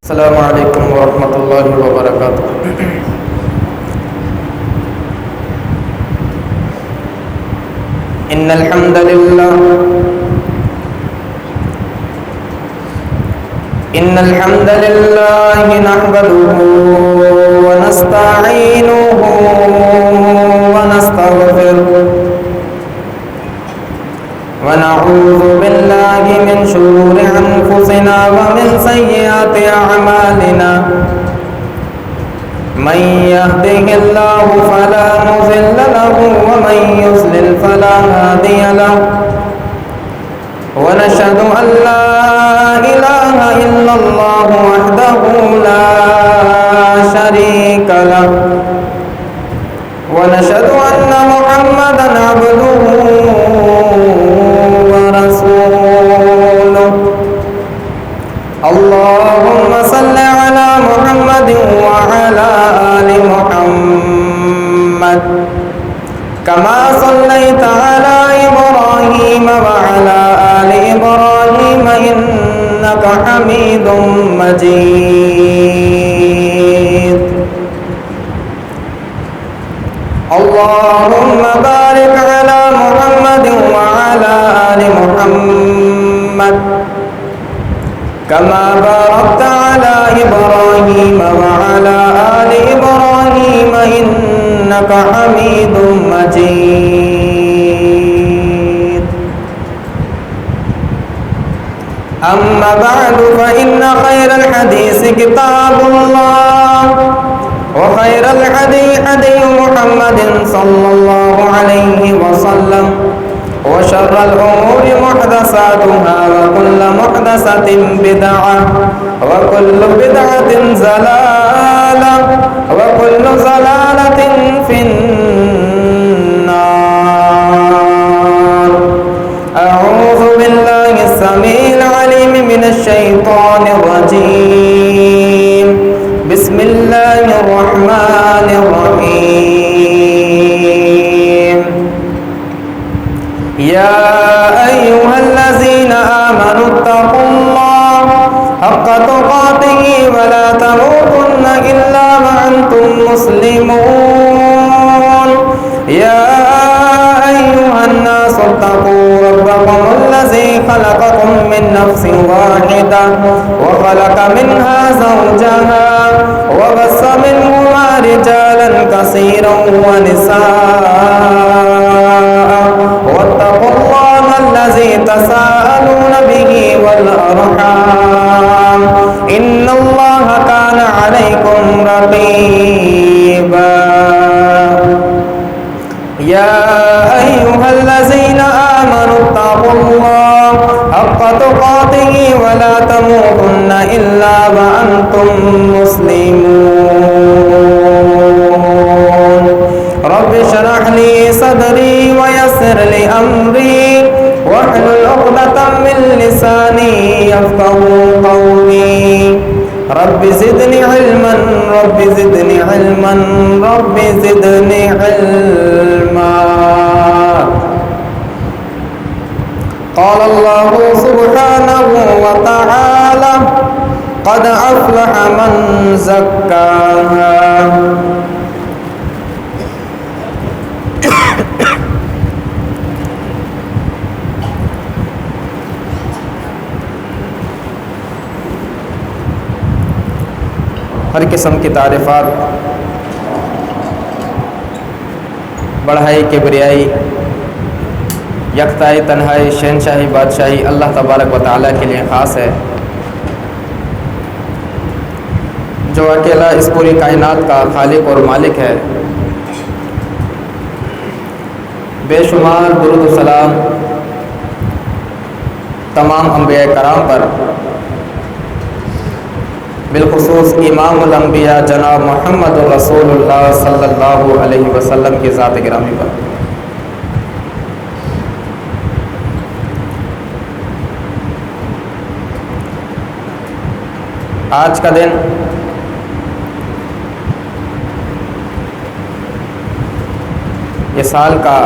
السلام علیکم ورحمۃ اللہ وبرکاتہ۔ ان الحمد للہ نحمده ونستعینه ونستغفره ونعوذ باللہ من شرور انفسنا ومن سیئات اعمالنا من يهده الله فلا مضل له ومن يضلل فلا هادي له ونشهد أن لا إله إلا الله وحده لا شريك له ونشهد أن محمدا عبده ورسوله اللهم صل على محمد وعلى آل محمد كما صليت على إبراهيم وعلى آل إبراهيم إنك حميد مجيد اللهم بارك على محمد وعلى آل محمد كما باركت على إبراهيم وعلى آل إبراهيم إنك حميد مجيد أما بعد فإن خير الحديث كتاب الله وخير الهدي هدي محمد صلى الله عليه وسلم وشر الأمور محدثاتها وكل محدثة بدعة وكل بدعة ضلالة وكل ضلالة في النار أعوذ بالله السميع العليم من الشيطان الرجيم بسم الله الرحمن الرحيم يا أيها الذين آمنوا اتقوا الله حق تقاته ولا تموتن إلا وأنتم مسلمون يا أيها الناس اتقوا ربكم الذي خلقكم من نفس واحدة وخلق منها زوجها وبث منهما رجالا كثيرا ونساء واتقوا الله الذي تساءلون به والأرحام إن الله كان عليكم رقيبا يا أيها الذين آمنوا اتقوا الله حق تقاته ولا تموتن إلا وأنتم مسلمون رب اشرح لي صدري ويسر لي أمري واحلل عقدة من لساني يفقهوا قولي رب زدني علما رب زدني علما رب زدني علما قال الله سبحانه وتعالى قد أفلح من زكاها ہر قسم کی تعریفات بڑھائی کبریائی یکتائی تنہائی شہنشاہی بادشاہی اللہ تبارک و تعالیٰ کے لیے خاص ہے، جو اکیلا اس پوری کائنات کا خالق اور مالک ہے۔ بے شمار درود و سلام تمام انبیاء کرام پر، بالخصوص امام الانبیاء جناب محمد رسول اللہ صلی اللہ علیہ وسلم کی ذات گرامی پر۔ آج کا دن یہ سال کا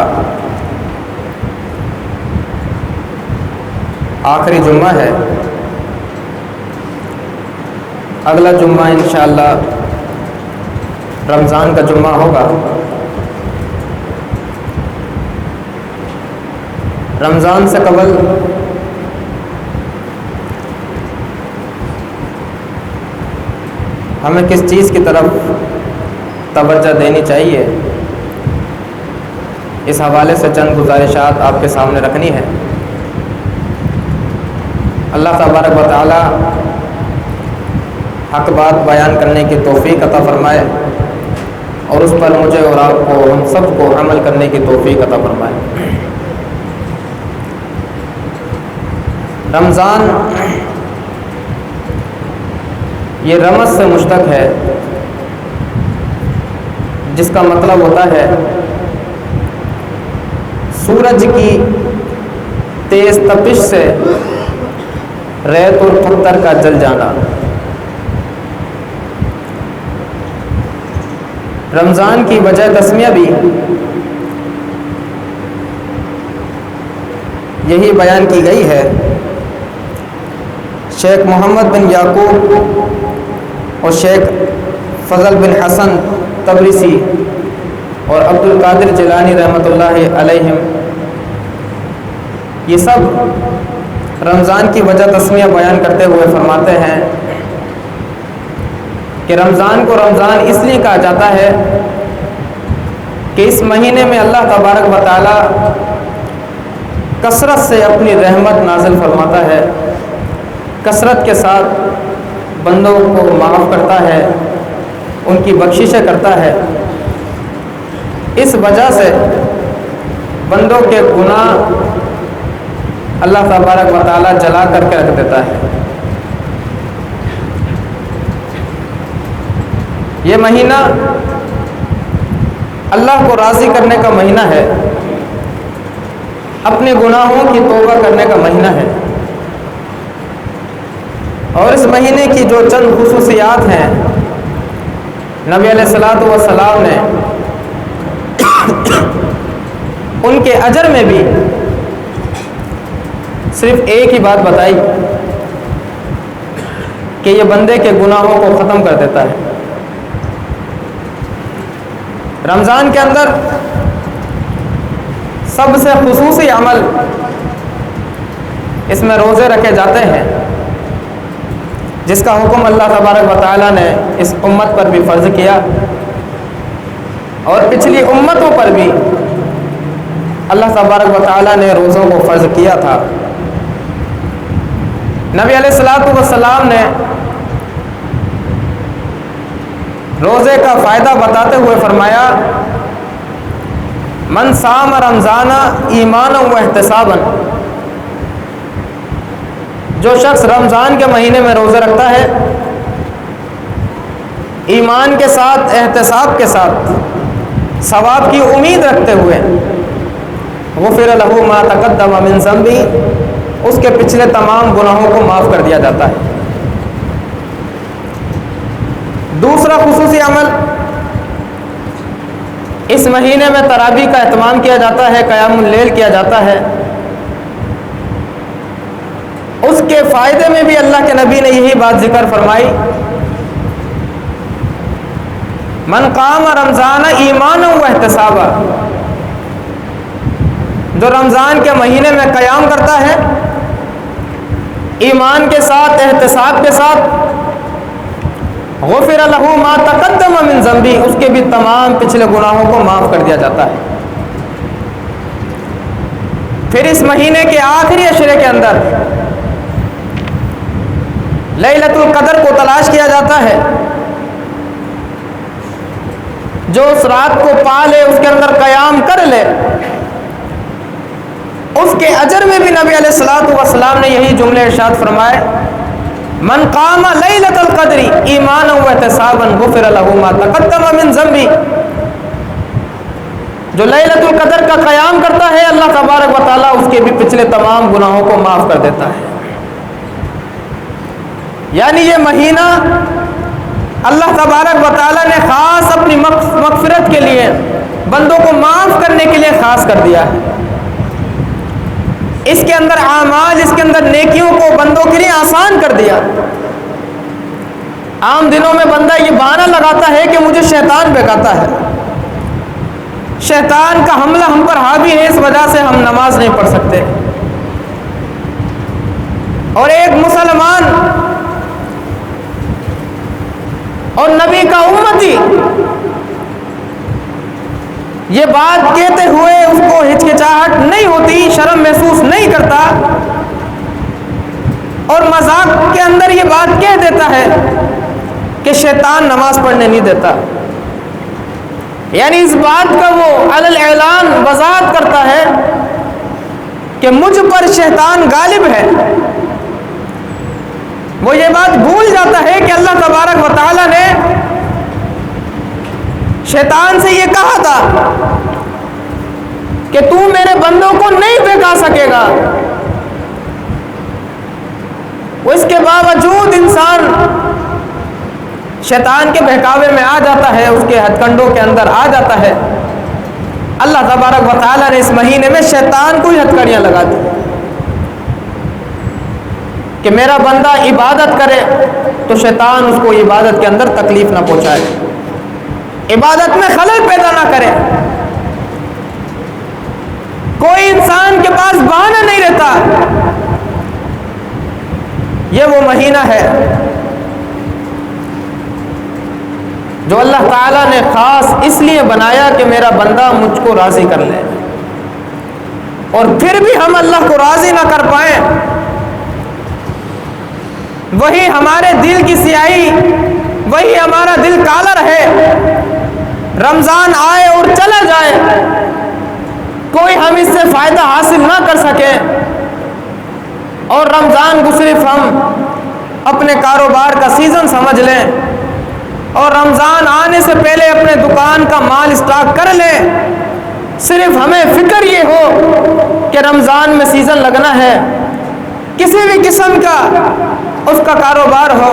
آخری جمعہ ہے اگلا جمعہ انشاءاللہ رمضان کا جمعہ ہوگا۔ رمضان سے قبل ہمیں کس چیز کی طرف توجہ دینی چاہیے، اس حوالے سے چند گزارشات آپ کے سامنے رکھنی ہے۔ اللہ تبارک و تعالی حق بات بیان کرنے کی توفیق عطا فرمائے اور اس پر مجھے اور آپ کو، ہم سب کو عمل کرنے کی توفیق عطا فرمائے۔ رمضان یہ رمض سے مشتق ہے، جس کا مطلب ہوتا ہے سورج کی تیز تپش سے ریت اور پتھر کا جل جانا۔ رمضان کی وجہ تسمیہ بھی یہی بیان کی گئی ہے۔ شیخ محمد بن یعقوب اور شیخ فضل بن حسن تبریسی اور عبد القادر جیلانی رحمۃ اللہ علیہم، یہ سب رمضان کی وجہ تسمیہ بیان کرتے ہوئے فرماتے ہیں کہ رمضان کو رمضان اس لیے کہا جاتا ہے کہ اس مہینے میں اللہ تبارک و تعالی کثرت سے اپنی رحمت نازل فرماتا ہے، کثرت کے ساتھ بندوں کو معاف کرتا ہے، ان کی بخششیں کرتا ہے۔ اس وجہ سے بندوں کے گناہ اللہ تبارک و تعالی جلا کر کے رکھ دیتا ہے۔ یہ مہینہ اللہ کو راضی کرنے کا مہینہ ہے، اپنے گناہوں کی توبہ کرنے کا مہینہ ہے، اور اس مہینے کی جو چند خصوصیات ہیں نبی علیہ الصلوۃ والسلام نے ان کے اجر میں بھی صرف ایک ہی بات بتائی کہ یہ بندے کے گناہوں کو ختم کر دیتا ہے۔ رمضان کے اندر سب سے خصوصی عمل اس میں روزے رکھے جاتے ہیں، جس کا حکم اللہ تبارک و تعالیٰ نے اس امت پر بھی فرض کیا اور پچھلی امتوں پر بھی اللہ تبارک و تعالیٰ نے روزوں کو فرض کیا تھا۔ نبی علیہ الصلوۃ والسلام نے روزے کا فائدہ بتاتے ہوئے فرمایا، من صام رمضان ایمانا و احتسابا، جو شخص رمضان کے مہینے میں روزہ رکھتا ہے ایمان کے ساتھ، احتساب کے ساتھ، ثواب کی امید رکھتے ہوئے، غفر لہ ما تقدم من ذنبہ، اس کے پچھلے تمام گناہوں کو معاف کر دیا جاتا ہے۔ دوسرا خصوصی عمل، اس مہینے میں تراویح کا اہتمام کیا جاتا ہے، قیام اللیل کیا جاتا ہے۔ اس کے فائدے میں بھی اللہ کے نبی نے یہی بات ذکر فرمائی، من قام رمضان ایمانا و احتسابا، جو رمضان کے مہینے میں قیام کرتا ہے ایمان کے ساتھ، احتساب کے ساتھ، غفر لہ ما تقدم من ذنبہ، اس کے بھی تمام پچھلے گناہوں کو معاف کر دیا جاتا ہے۔ پھر اس مہینے کے آخری عشرے کے اندر لیلۃ القدر کو تلاش کیا جاتا ہے، جو اس رات کو پا لے، اس کے اندر قیام کر لے، اس کے اجر میں بھی نبی علیہ الصلوۃ والسلام نے یہی جملے ارشاد فرمائے، من قام لیلۃ القدر ایمانا و احتسابا غفر لہ ما تقدم من ذنبہ، جو لیلۃ القدر کا قیام کرتا ہے اللہ تبارک و تعالیٰ اس کے بھی پچھلے تمام گناہوں کو معاف کر دیتا ہے۔ یعنی یہ مہینہ اللہ تبارک و تعالیٰ نے خاص اپنی مغفرت کے لیے، بندوں کو معاف کرنے کے لیے خاص کر دیا ہے۔ اس کے اندر اعمال، اس کے اندر نیکیوں کو بندوں کے لیے آسان کر دیا۔ عام دنوں میں بندہ یہ بہانہ لگاتا ہے کہ مجھے شیطان بہکاتا ہے، شیطان کا حملہ ہم پر حاوی ہے، اس وجہ سے ہم نماز نہیں پڑھ سکتے۔ اور ایک مسلمان اور نبی کا امتی یہ بات کہتے ہوئے اس کو ہچکچاہٹ نہیں ہوتی، شرم محسوس نہیں کرتا، اور مذاق کے اندر یہ بات کہہ دیتا ہے کہ شیطان نماز پڑھنے نہیں دیتا، یعنی اس بات کا وہ علی الاعلان وضاحت کرتا ہے کہ مجھ پر شیطان غالب ہے۔ وہ یہ بات بھول جاتا ہے کہ اللہ تبارک و تعالی نے شیطان سے یہ کہا تھا کہ تو میرے بندوں کو نہیں بہکا سکے گا، اس کے باوجود انسان شیطان کے بہکاوے میں آ جاتا ہے، اس کے ہتھ کنڈوں کے اندر آ جاتا ہے۔ اللہ تبارک و تعالیٰ نے اس مہینے میں شیطان کو ہی ہتھ کڑیاں لگا دی کہ میرا بندہ عبادت کرے تو شیطان اس کو عبادت کے اندر تکلیف نہ پہنچائے، عبادت میں خلل پیدا نہ کرے۔ کوئی انسان کے پاس بہانہ نہیں رہتا۔ یہ وہ مہینہ ہے جو اللہ تعالیٰ نے خاص اس لیے بنایا کہ میرا بندہ مجھ کو راضی کر لے، اور پھر بھی ہم اللہ کو راضی نہ کر پائیں، وہی ہمارے دل کی سیاہی، وہی ہمارا دل کالا رہے، رمضان آئے اور چلا جائے، کوئی ہم اس سے فائدہ حاصل نہ کر سکے، اور رمضان کو صرف ہم اپنے کاروبار کا سیزن سمجھ لیں، اور رمضان آنے سے پہلے اپنے دکان کا مال اسٹاک کر لیں، صرف ہمیں فکر یہ ہو کہ رمضان میں سیزن لگنا ہے، کسی بھی قسم کا اس کا کاروبار ہو،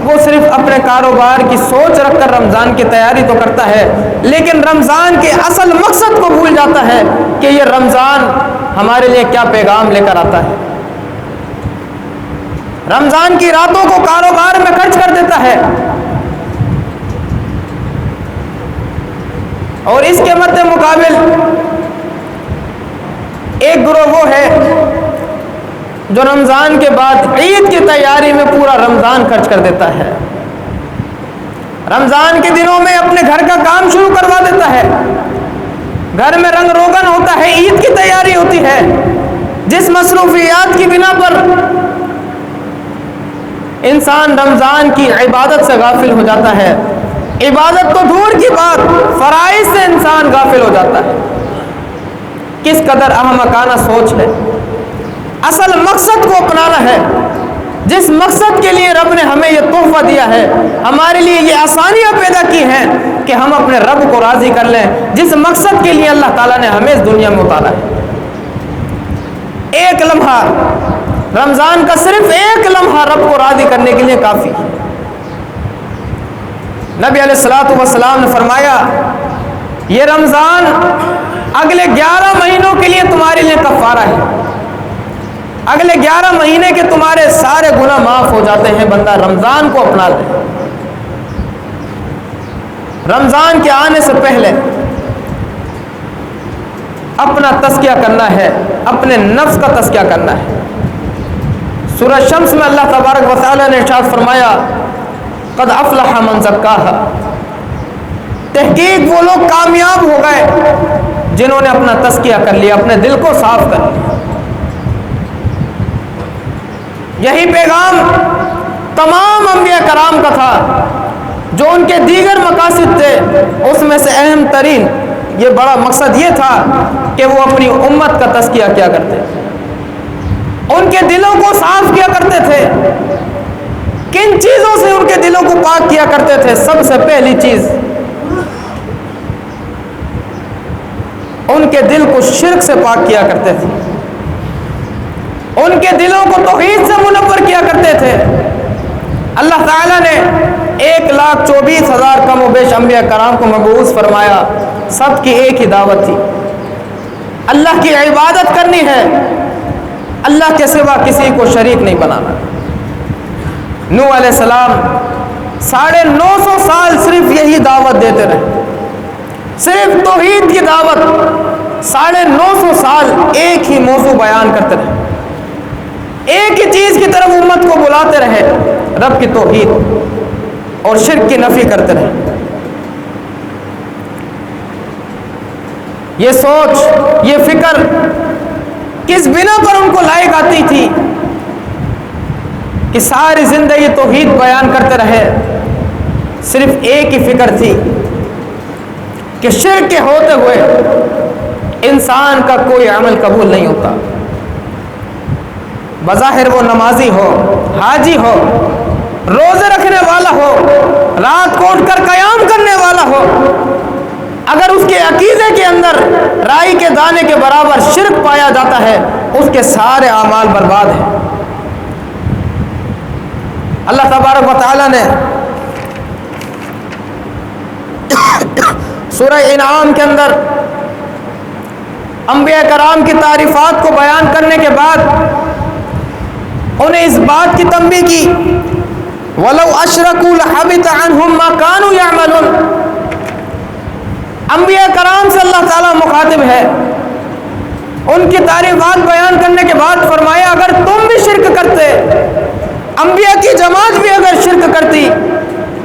وہ صرف اپنے کاروبار کی سوچ رکھ کر رمضان کی تیاری تو کرتا ہے، لیکن رمضان کے اصل مقصد کو بھول جاتا ہے کہ یہ رمضان ہمارے لیے کیا پیغام لے کر آتا ہے۔ رمضان کی راتوں کو کاروبار میں خرچ کر دیتا ہے، اور اس کے مد مقابل ایک گروہ وہ ہے جو رمضان کے بعد عید کی تیاری میں پورا رمضان خرچ کر دیتا ہے، رمضان کے دنوں میں اپنے گھر کا کام شروع کروا دیتا ہے، گھر میں رنگ روگن ہوتا ہے، عید کی تیاری ہوتی ہے، جس مصروفیات کی بنا پر انسان رمضان کی عبادت سے غافل ہو جاتا ہے، عبادت تو دور کی بات، فرائض سے انسان غافل ہو جاتا ہے۔ کس قدر احمقانہ سوچ ہے۔ اصل مقصد کو اپنانا ہے، جس مقصد کے لیے رب نے ہمیں یہ تحفہ دیا ہے، ہمارے لیے یہ آسانیاں پیدا کی ہیں کہ ہم اپنے رب کو راضی کر لیں، جس مقصد کے لیے اللہ تعالیٰ نے ہمیں اس دنیا میں اتارا ہے۔ ایک لمحہ، رمضان کا صرف ایک لمحہ رب کو راضی کرنے کے لیے کافی۔ نبی علیہ الصلوۃ والسلام نے فرمایا یہ رمضان اگلے 11 مہینوں کے لیے تمہارے لیے کفارہ ہے، اگلے 11 مہینے کے تمہارے سارے گناہ معاف ہو جاتے ہیں، بندہ رمضان کو اپنا لے۔ رمضان کے آنے سے پہلے اپنا تزکیہ کرنا ہے، اپنے نفس کا تزکیہ کرنا ہے۔ سورہ شمس میں اللہ تبارک و تعالیٰ نے ارشاد فرمایا قد افلح من زکاہا، تحقیق وہ لوگ کامیاب ہو گئے جنہوں نے اپنا تزکیہ کر لیا، اپنے دل کو صاف کر لیا۔ یہی پیغام تمام انبیاء کرام کا تھا، جو ان کے دیگر مقاصد تھے، اس میں سے اہم ترین یہ بڑا مقصد یہ تھا کہ وہ اپنی امت کا تزکیہ کیا کرتے، ان کے دلوں کو صاف کیا کرتے تھے۔ کن چیزوں سے ان کے دلوں کو پاک کیا کرتے تھے؟ سب سے پہلی چیز ان کے دل کو شرک سے پاک کیا کرتے تھے، ان کے دلوں کو توحید سے منور کیا کرتے تھے۔ اللہ تعالیٰ نے 1,24,000 کم و بیش انبیاء کرام کو مبعوث فرمایا، سب کی ایک ہی دعوت تھی، اللہ کی عبادت کرنی ہے، اللہ کے سوا کسی کو شریک نہیں بنانا۔ نوح علیہ السلام 950 سال صرف یہی دعوت دیتے رہے، صرف توحید کی دعوت، 950 سال ایک ہی موضوع بیان کرتے رہے، ایک ہی چیز کی طرف امت کو بلاتے رہے، رب کی توحید اور شرک کی نفی کرتے رہے۔ یہ سوچ، یہ فکر کس بنا پر ان کو لائق آتی تھی کہ ساری زندگی توحید بیان کرتے رہے؟ صرف ایک ہی فکر تھی کہ شرک کے ہوتے ہوئے انسان کا کوئی عمل قبول نہیں ہوتا، بظاہر وہ نمازی ہو، حاجی ہو، روزے رکھنے والا ہو، رات کو اٹھ کر قیام کرنے والا ہو، اگر اس کے عقیدے کے اندر رائی کے دانے کے برابر شرک پایا جاتا ہے، اس کے سارے اعمال برباد ہیں۔ اللہ تبارک و تعالی نے سورہ انعام کے اندر انبیاء کرام کی تعریفات کو بیان کرنے کے بعد انہیں اس بات کی تنبیہ کی، وَلَوْ أَشْرَكُوا لَحَبِطَ عَنْهُمْ مَا كَانُوا يَعْمَلُونَ۔ انبیاء کرام سے اللہ تعالیٰ مخاطب ہے، ان کی تعریفات بیان کرنے کے بعد فرمایا اگر تم بھی شرک کرتے، انبیاء کی جماعت بھی اگر شرک کرتی،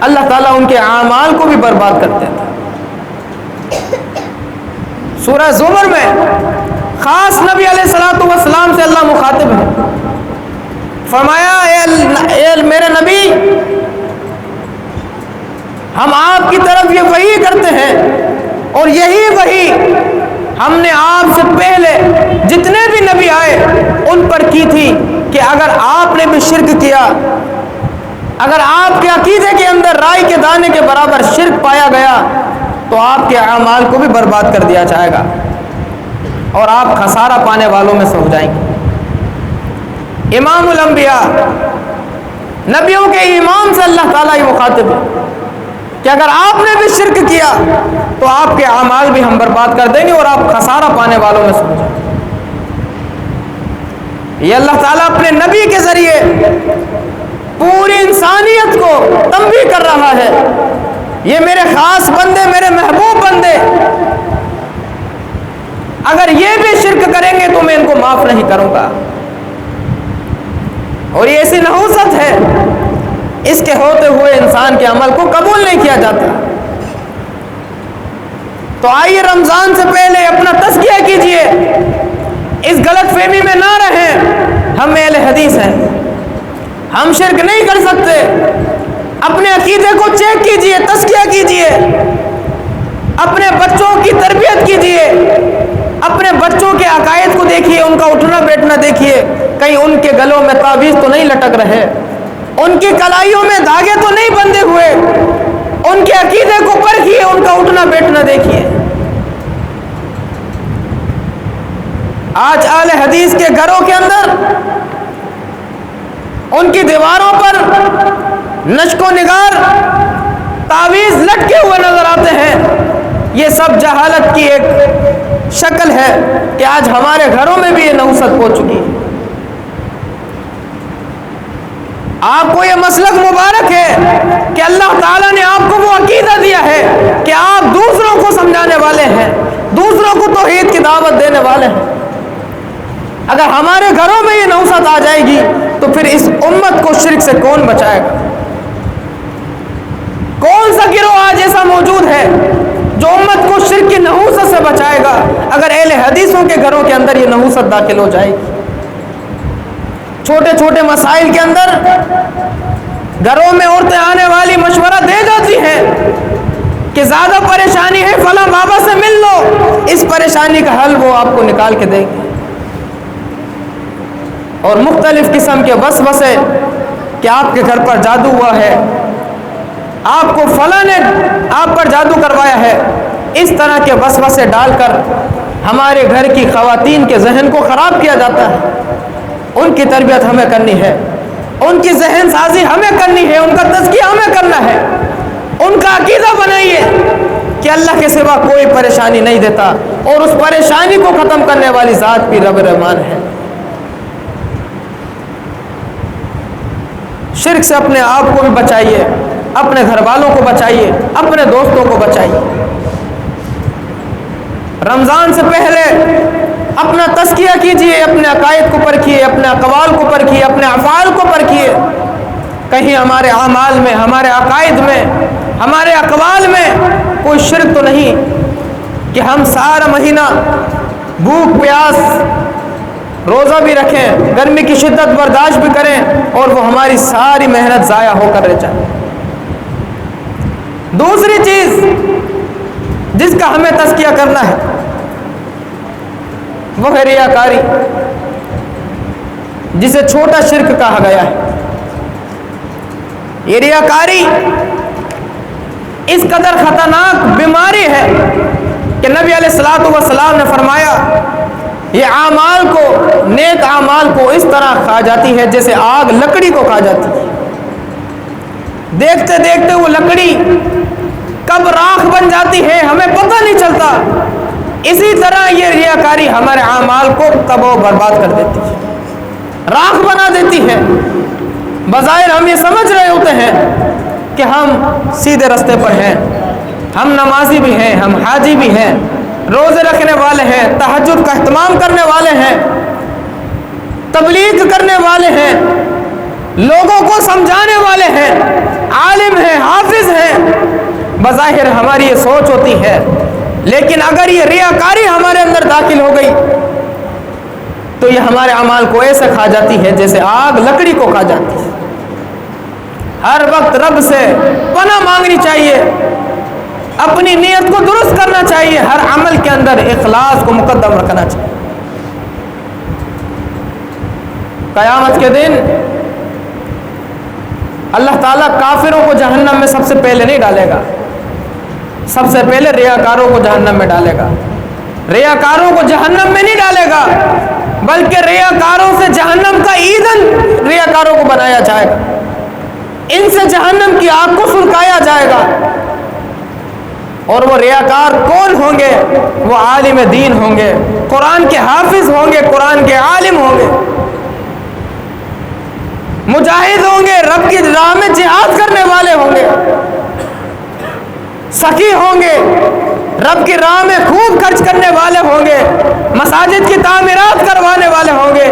اللہ تعالیٰ ان کے اعمال کو بھی برباد کرتے تھے۔ سورہ زمر میں خاص نبی علیہ الصلوۃ والسلام سے اللہ مخاطب ہے، فرمایا اے میرے نبی، ہم آپ کی طرف یہ وحی کرتے ہیں اور یہی وحی ہم نے آپ سے پہلے جتنے بھی نبی آئے ان پر کی تھی کہ اگر آپ نے بھی شرک کیا، اگر آپ کے عقیدے کے اندر رائی کے دانے کے برابر شرک پایا گیا تو آپ کے اعمال کو بھی برباد کر دیا جائے گا اور آپ خسارہ پانے والوں میں سے ہو جائیں گے۔ امام الانبیاء، نبیوں کے امام سے اللہ تعالیٰ ہی مخاطب ہے کہ اگر آپ نے بھی شرک کیا تو آپ کے اعمال بھی ہم برباد کر دیں گے اور آپ خسارہ پانے والوں میں سے ہو جائیں گے۔ یہ اللہ تعالیٰ اپنے نبی کے ذریعے پوری انسانیت کو تنبیہ کر رہا ہے، یہ میرے خاص بندے، میرے محبوب بندے، اگر یہ بھی شرک کریں گے تو میں ان کو معاف نہیں کروں گا۔ اور یہ ایسی نحوست ہے، اس کے ہوتے ہوئے انسان کے عمل کو قبول نہیں کیا جاتا۔ تو آئیے رمضان سے پہلے اپنا تزکیہ کیجئے، اس غلط فہمی میں نہ رہیں ہم اہل حدیث ہیں، ہم شرک نہیں کر سکتے۔ اپنے عقیدے کو چیک کیجئے، تزکیہ کیجئے، اپنے بچوں کی تربیت کیجئے، اپنے بچوں کے عقائد کو دیکھیے، ان کا اٹھنا بیٹھنا دیکھیے، کہیں ان کے گلوں میں تعویذ تو نہیں لٹک رہے، ان کی کلائیوں میں دھاگے تو نہیں بندھے ہوئے، ان کے عقیدے کو پرکھیے، ان کا اٹھنا بیٹھنا دیکھیے۔ آج اہل حدیث کے گھروں کے اندر ان کی دیواروں پر نشق و نگار تعویذ لٹکے ہوئے نظر آتے ہیں۔ یہ سب جہالت کی ایک شکل ہے کہ آج ہمارے گھروں میں بھی یہ نحوست پہنچ چکی ہے۔ آپ کو یہ مسلک مبارک ہے کہ اللہ تعالیٰ نے آپ کو وہ عقیدہ دیا ہے کہ آپ دوسروں کو سمجھانے والے ہیں، دوسروں کو توحید کی دعوت دینے والے ہیں۔ اگر ہمارے گھروں میں یہ نحوست آ جائے گی تو پھر اس امت کو شرک سے کون بچائے گا؟ کون سا گروہ آج ایسا موجود ہے جو امت کو شرک کی نحوست سے بچائے گا اگر اہل حدیثوں کے گھروں کے اندر یہ نحوست داخل ہو جائے گی؟ چھوٹے چھوٹے مسائل کے اندر گھروں میں عورتیں آنے والی مشورہ دے جاتی ہیں کہ زیادہ پریشانی ہے فلاں بابا سے مل لو، اس پریشانی کا حل وہ آپ کو نکال کے دیں گے، اور مختلف قسم کے وسوسے کہ آپ کے گھر پر جادو ہوا ہے، آپ کو فلاں نے آپ پر جادو کروایا ہے، اس طرح کے وسوسے ڈال کر ہمارے گھر کی خواتین کے ذہن کو خراب کیا جاتا ہے۔ ان کی تربیت ہمیں کرنی ہے، ان کی ذہن سازی ہمیں کرنی ہے، ان کا تزکیہ ہمیں کرنا ہے، ان کا عقیدہ بنائیے کہ اللہ کے سوا کوئی پریشانی نہیں دیتا اور اس پریشانی کو ختم کرنے والی ذات بھی رب رحمان ہے۔ شرک سے اپنے آپ کو بھی بچائیے، اپنے گھر والوں کو بچائیے، اپنے دوستوں کو بچائیے۔ رمضان سے پہلے اپنا تزکیہ کیجئے، اپنے عقائد کو پرکھیے، اپنے اقوال کو پرکھیے، اپنے افعال کو پرکھیے۔ کہیں ہمارے اعمال میں، ہمارے عقائد میں، ہمارے اقوال میں کوئی شرک تو نہیں کہ ہم سارا مہینہ بھوک پیاس روزہ بھی رکھیں، گرمی کی شدت برداشت بھی کریں اور وہ ہماری ساری محنت ضائع ہو کر رہ جائے۔ دوسری چیز جس کا ہمیں تزکیہ کرنا ہے وہ ہے ریاکاری، جسے چھوٹا شرک کہا گیا ہے۔ یہ ریاکاری اس قدر خطرناک بیماری ہے کہ نبی علیہ الصلوۃ والسلام نے فرمایا یہ اعمال کو، نیک اعمال کو اس طرح کھا جاتی ہے جیسے آگ لکڑی کو کھا جاتی ہے۔ دیکھتے دیکھتے وہ لکڑی کب راکھ بن جاتی ہے ہمیں پتہ نہیں چلتا۔ اسی طرح یہ ریاکاری ہمارے اعمال کو تباہ و برباد کر دیتی ہے، راکھ بنا دیتی ہے۔ بظاہر ہم یہ سمجھ رہے ہوتے ہیں کہ ہم سیدھے راستے پر ہیں، ہم نمازی بھی ہیں، ہم حاجی بھی ہیں، روزے رکھنے والے ہیں، تہجد کا اہتمام کرنے والے ہیں، تبلیغ کرنے والے ہیں، لوگوں کو سمجھانے والے ہیں، عالم ہیں، حافظ ہیں۔ بظاہر ہماری یہ سوچ ہوتی ہے، لیکن اگر یہ ریاکاری ہمارے اندر داخل ہو گئی تو یہ ہمارے اعمال کو ایسے کھا جاتی ہے جیسے آگ لکڑی کو کھا جاتی ہے۔ ہر وقت رب سے پناہ مانگنی چاہیے، اپنی نیت کو درست کرنا چاہیے، ہر عمل کے اندر اخلاص کو مقدم رکھنا چاہیے۔ قیامت کے دن اللہ تعالیٰ کافروں کو جہنم میں سب سے پہلے نہیں ڈالے گا، سب سے پہلے ریاکاروں کو جہنم میں ڈالے گا۔ ریاکاروں کو جہنم میں نہیں ڈالے گا بلکہ ریاکاروں سے جہنم کا ایندھن ریاکاروں کو بنایا جائے گا، ان سے جہنم کی آگ کو سلکایا جائے گا۔ اور وہ ریاکار کون ہوں گے؟ وہ عالم دین ہوں گے، قرآن کے حافظ ہوں گے، قرآن کے عالم ہوں گے، مجاہد ہوں گے، رب کی راہ میں جہاد کرنے والے ہوں گے، سخی ہوں گے، رب کی راہ میں خوب خرچ کرنے والے ہوں گے، مساجد کی تعمیرات کروانے والے ہوں گے۔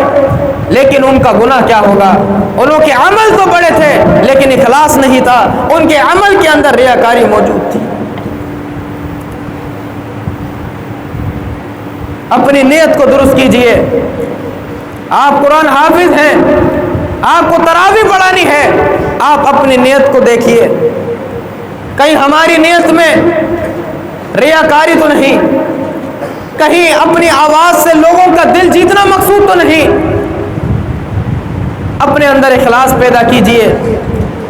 لیکن ان کا گناہ کیا ہوگا؟ انہوں کے عمل تو بڑے تھے لیکن اخلاص نہیں تھا، ان کے عمل کے اندر ریاکاری موجود تھی۔ اپنی نیت کو درست کیجئے۔ آپ قرآن حافظ ہیں، آپ کو تراویح پڑھانی ہے، آپ اپنی نیت کو دیکھیے، کہیں ہماری نیت میں ریاکاری تو نہیں، کہیں اپنی آواز سے لوگوں کا دل جیتنا مقصود تو نہیں۔ اپنے اندر اخلاص پیدا کیجئے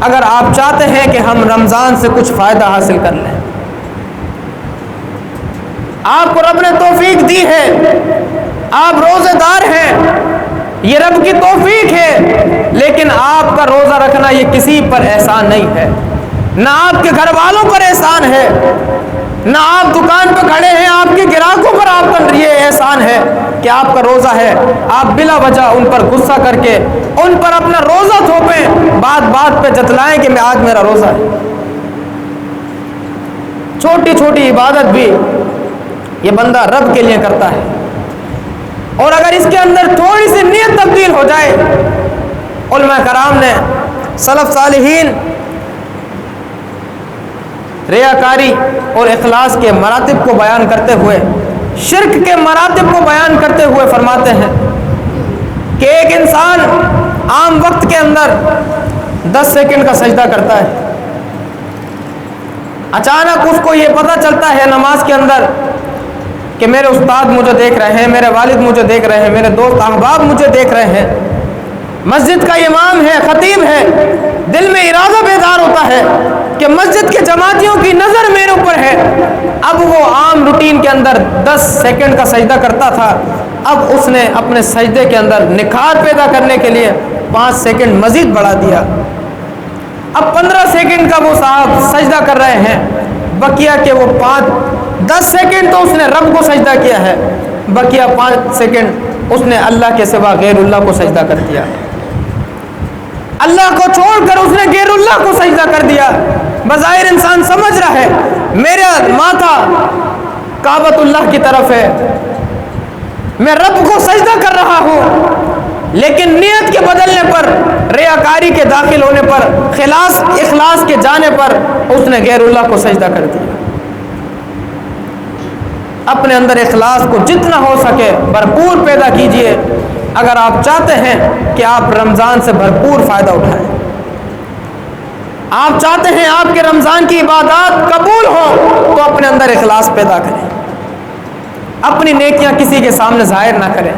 اگر آپ چاہتے ہیں کہ ہم رمضان سے کچھ فائدہ حاصل کر لیں۔ آپ کو رب نے توفیق دی ہے، آپ روزے دار ہیں، یہ رب کی توفیق ہے، لیکن آپ کا روزہ رکھنا یہ کسی پر احسان نہیں ہے، نہ آپ کے گھر والوں پر احسان ہے، نہ آپ دکان پہ کھڑے ہیں آپ کے گراہکوں پر آپ کا یہ احسان ہے کہ آپ کا روزہ ہے، آپ بلا وجہ ان پر غصہ کر کے ان پر اپنا روزہ تھوپیں، بات بات پہ جتلائیں کہ میں آج میرا روزہ ہے۔ چھوٹی چھوٹی عبادت بھی یہ بندہ رب کے لیے کرتا ہے، اور اگر اس کے اندر تھوڑی سی نیت تبدیل ہو جائے، علماء کرام نے، سلف صالحین ریاکاری اور اخلاص کے مراتب کو بیان کرتے ہوئے، شرک کے مراتب کو بیان کرتے ہوئے فرماتے ہیں کہ ایک انسان عام وقت کے اندر 10 سیکنڈ کا سجدہ کرتا ہے، اچانک اس کو یہ پتہ چلتا ہے نماز کے اندر کہ میرے استاد مجھے دیکھ رہے ہیں، میرے والد مجھے دیکھ رہے ہیں، میرے دوست احباب مجھے دیکھ رہے ہیں، مسجد کا امام ہے، خطیب ہے، دل میں ارادہ بیدار ہوتا ہے کہ مسجد کے جماعتیوں کی نظر میرے اوپر ہے۔ اب وہ عام روٹین کے اندر 10 سیکنڈ کا سجدہ کرتا تھا، اب اس نے اپنے سجدے کے اندر نکھار پیدا کرنے کے لیے 5 سیکنڈ مزید بڑھا دیا، اب 15 سیکنڈ کا وہ صاحب سجدہ کر رہے ہیں، بقیہ کہ وہ 10 سیکنڈ تو اس نے رب کو سجدہ کیا ہے، بقیہ 5 سیکنڈ اس نے اللہ کے سوا غیر اللہ کو سجدہ کر دیا۔ اللہ کو چھوڑ کر اس نے غیر اللہ کو سجدہ کر دیا۔ بظاہر انسان سمجھ رہا ہے میرا ماتھا کعبۃ اللہ کی طرف ہے، میں رب کو سجدہ کر رہا ہوں، لیکن نیت کے بدلنے پر، ریاکاری کے داخل ہونے پر، اخلاص کے جانے پر اس نے غیر اللہ کو سجدہ کر دیا۔ اپنے اندر اخلاص کو جتنا ہو سکے بھرپور پیدا کیجئے اگر آپ چاہتے ہیں کہ آپ رمضان سے بھرپور فائدہ اٹھائیں، آپ چاہتے ہیں آپ کے رمضان کی عبادات قبول ہوں، تو اپنے اندر اخلاص پیدا کریں، اپنی نیکیاں کسی کے سامنے ظاہر نہ کریں،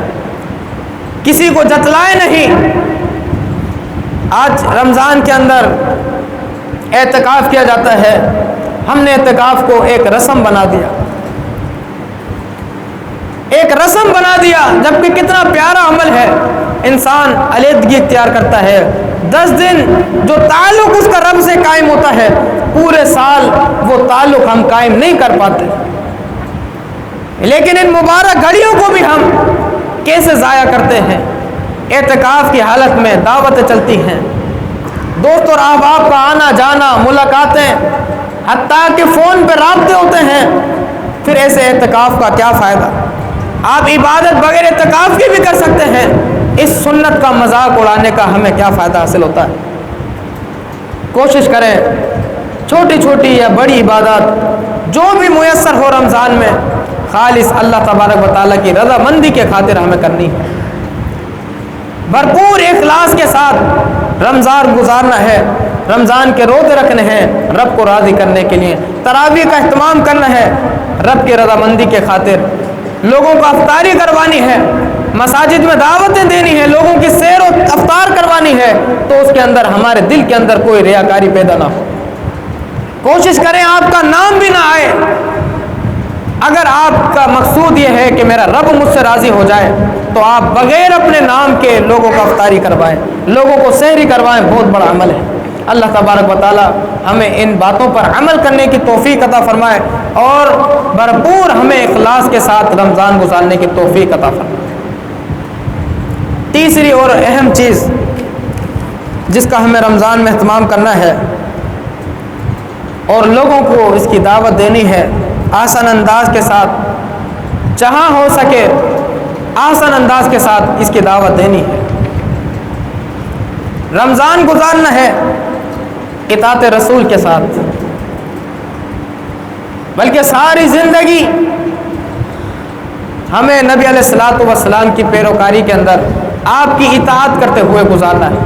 کسی کو جتلائے نہیں۔ آج رمضان کے اندر اعتکاف کیا جاتا ہے، ہم نے اعتکاف کو ایک رسم بنا دیا، جبکہ کتنا پیارا عمل ہے۔ انسان علیحدگی اختیار کرتا ہے، 10 دن جو تعلق اس کا رب سے قائم ہوتا ہے، پورے سال وہ تعلق ہم قائم نہیں کر پاتے، لیکن ان مبارک گھڑیوں کو بھی ہم کیسے ضائع کرتے ہیں۔ اعتکاف کی حالت میں دعوتیں چلتی ہیں، دوست اور احباب کا آنا جانا، ملاقاتیں، حتیٰ کہ فون پہ رابطے ہوتے ہیں، پھر ایسے اعتکاف کا کیا فائدہ؟ آپ عبادت بغیر اعتکاف کی بھی کر سکتے ہیں، اس سنت کا مذاق اڑانے کا ہمیں کیا فائدہ حاصل ہوتا ہے؟ کوشش کریں چھوٹی چھوٹی یا بڑی عبادات جو بھی میسر ہو رمضان میں خالص اللہ تبارک و تعالیٰ کی رضا مندی کے خاطر ہمیں کرنی ہے، بھرپور اخلاص کے ساتھ رمضان گزارنا ہے، رمضان کے روزے رکھنے ہیں رب کو راضی کرنے کے لیے، تراویح کا اہتمام کرنا ہے رب کی رضا مندی کے خاطر، لوگوں کو افطاری کروانی ہے، مساجد میں دعوتیں دینی ہے، لوگوں کی سیر و افطار کروانی ہے، تو اس کے اندر ہمارے دل کے اندر کوئی ریاکاری پیدا نہ ہو۔ کوشش کریں آپ کا نام بھی نہ آئے، اگر آپ کا مقصود یہ ہے کہ میرا رب مجھ سے راضی ہو جائے تو آپ بغیر اپنے نام کے لوگوں کو افطاری کروائیں، لوگوں کو سحری کروائیں، بہت بڑا عمل ہے۔ اللہ تبارک و تعالی ہمیں ان باتوں پر عمل کرنے کی توفیق عطا فرمائے اور بھرپور ہمیں اخلاص کے ساتھ رمضان گزارنے کی توفیق عطا فرمائے۔ تیسری اور اہم چیز جس کا ہمیں رمضان میں اہتمام کرنا ہے اور لوگوں کو اس کی دعوت دینی ہے، آسان انداز کے ساتھ، جہاں ہو سکے آسان انداز کے ساتھ اس کی دعوت دینی ہے۔ رمضان گزارنا ہے اطاعت رسول کے ساتھ، بلکہ ساری زندگی ہمیں نبی علیہ الصلوۃ والسلام کی پیروکاری کے اندر آپ کی اطاعت کرتے ہوئے گزارنا ہے۔